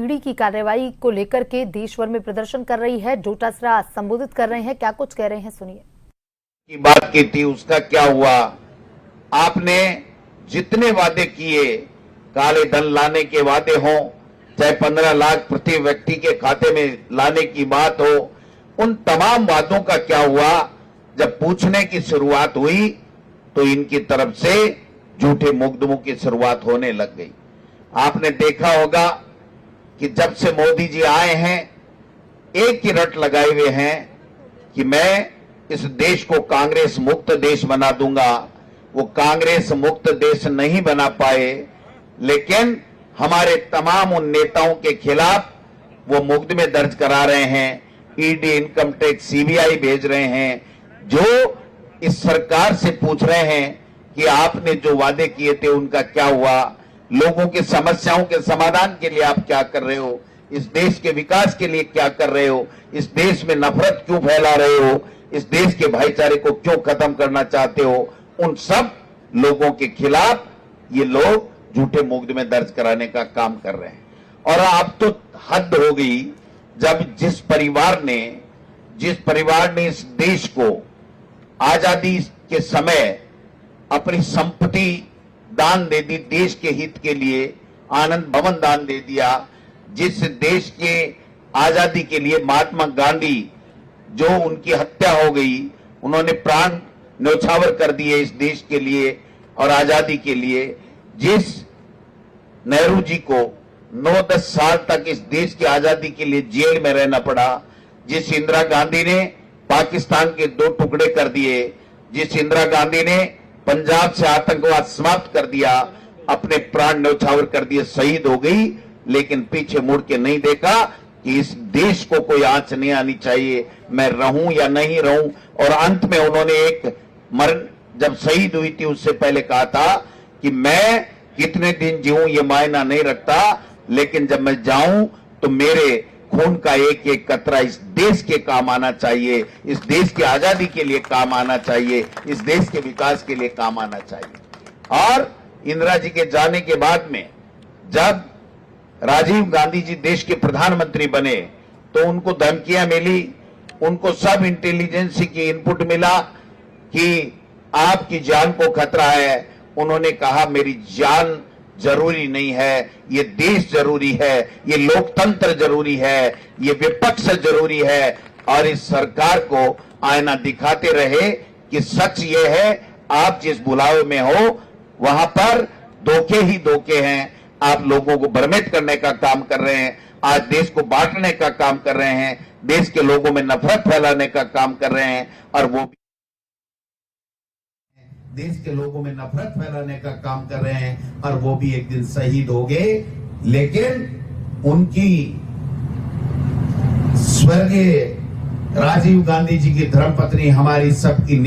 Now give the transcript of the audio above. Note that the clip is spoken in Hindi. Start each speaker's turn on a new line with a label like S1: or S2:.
S1: ईडी की कार्रवाई को लेकर के देश भर में प्रदर्शन कर रही है। डोटासरा संबोधित कर रहे हैं, क्या कुछ कह रहे हैं, सुनिए।
S2: की बात की थी उसका क्या हुआ? आपने जितने वादे किए, काले धन लाने के वादे हों, चाहे 15 लाख प्रति व्यक्ति के खाते में लाने की बात हो, उन तमाम वादों का क्या हुआ? जब पूछने की शुरुआत हुई तो इनकी तरफ से झूठे मुकदमों की शुरुआत होने लग गई। आपने देखा होगा कि जब से मोदी जी आए हैं, एक ही रट लगाए हुए हैं कि मैं इस देश को कांग्रेस मुक्त देश बना दूंगा। वो कांग्रेस मुक्त देश नहीं बना पाए, लेकिन हमारे तमाम उन नेताओं के खिलाफ वो मुकदमे दर्ज करा रहे हैं। ईडी, इनकम टैक्स, सीबीआई भेज रहे हैं, जो इस सरकार से पूछ रहे हैं कि आपने जो वादे किए थे उनका क्या हुआ? लोगों की समस्याओं के समाधान के लिए आप क्या कर रहे हो? इस देश के विकास के लिए क्या कर रहे हो? इस देश में नफरत क्यों फैला रहे हो? इस देश के भाईचारे को क्यों खत्म करना चाहते हो? उन सब लोगों के खिलाफ ये लोग झूठे मुकदमे दर्ज कराने का काम कर रहे हैं। और अब तो हद हो गई, जब जिस परिवार ने इस देश को आजादी के समय अपनी संपत्ति दान दे दी, देश के हित के लिए आनंद भवन दान दे दिया, जिस देश के आजादी के लिए महात्मा गांधी जो उनकी हत्या हो गई, उन्होंने प्राण न्यौछावर कर दिए इस देश के लिए और आजादी के लिए, जिस नेहरू जी को 9-10 साल तक इस देश की आजादी के लिए जेल में रहना पड़ा, जिस इंदिरा गांधी ने पाकिस्तान के 2 टुकड़े कर दिए, जिस इंदिरा गांधी ने पंजाब से आतंकवाद समाप्त कर दिया, अपने प्राण न्यौछावर कर दिए, शहीद हो गई, लेकिन पीछे मुड़ के नहीं देखा कि इस देश को कोई आंच नहीं आनी चाहिए, मैं रहूं या नहीं रहूं। और अंत में उन्होंने एक मरण, जब शहीद हुई थी उससे पहले कहा था कि मैं कितने दिन जीऊं ये मायना नहीं रखता, लेकिन जब मैं जाऊं तो मेरे खून का एक एक कतरा इस देश के काम आना चाहिए, इस देश की आजादी के लिए काम आना चाहिए, इस देश के विकास के लिए काम आना चाहिए। और इंदिरा जी के जाने के बाद में जब राजीव गांधी जी देश के प्रधानमंत्री बने तो उनको धमकियां मिली, उनको सब इंटेलिजेंस की इनपुट मिला कि आपकी जान को खतरा है। उन्होंने कहा मेरी जान जरूरी नहीं है, ये देश जरूरी है, ये लोकतंत्र जरूरी है, ये विपक्ष जरूरी है। और इस सरकार को आईना दिखाते रहे कि सच ये है, आप जिस बुलावे में हो वहां पर धोखे ही धोखे हैं। आप लोगों को भ्रमित करने का काम कर रहे हैं, आज देश को बांटने का काम कर रहे हैं, देश के लोगों में नफरत फैलाने का काम कर रहे हैं, और वो देश के लोगों में नफरत फैलाने का काम कर रहे हैं, और वो भी एक दिन शहीद हो गए। लेकिन उनकी स्वर्गीय राजीव गांधी जी की धर्मपत्नी हमारी सबकी